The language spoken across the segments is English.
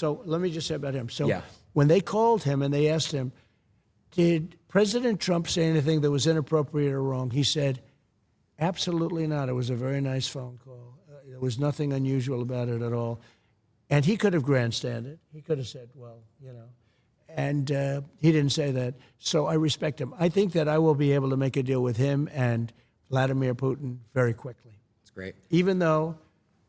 So let me just say about him. So Yeah. when they called him and they asked him, did President Trump say anything that was inappropriate or wrong? He said, absolutely not. It was a very nice phone call. There was nothing unusual about it at all. And he could have grandstanded. He could have said, well, you know. And he didn't say that. So I respect him. I think that I will be able to make a deal with him and Vladimir Putin very quickly. It's great. Even though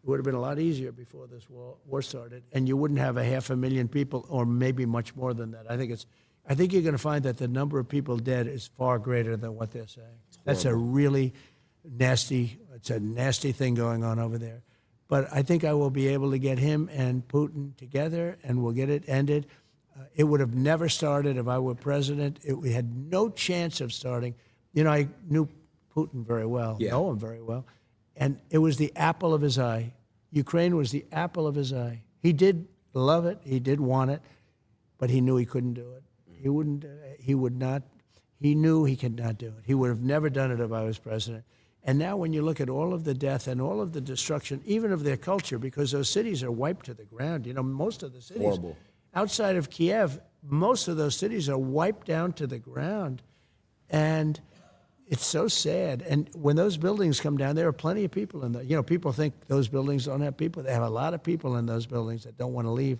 it would have been a lot easier before this war started, and you wouldn't have 500,000 people, or maybe much more than that. I think you're going to find that the number of people dead is far greater than what they're saying. That's a really nasty thing going on over there. But I think I will be able to get him and Putin together, and we'll get it ended. It would have never started if I were president. We had no chance of starting. You know, I knew Putin very well, know him very well, and it was the apple of his eye. Ukraine was the apple of his eye. He did love it. He did want it, but he knew he couldn't do it. He wouldn't. He would not. He knew he could not do it. He would have never done it if I was president. And now when you look at all of the death and all of the destruction, even of their culture, because those cities are wiped to the ground. You know, most of the cities outside of Kiev, most of those cities are wiped down to the ground. And it's so sad. And when those buildings come down, there are plenty of people in there. You know, people think those buildings don't have people. They have a lot of people in those buildings that don't want to leave.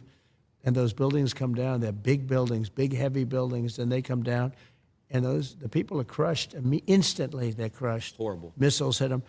And those buildings come down. They're big buildings, big, heavy buildings, and they come down. And the people are crushed. Instantly, they're crushed. Horrible. Missiles hit them.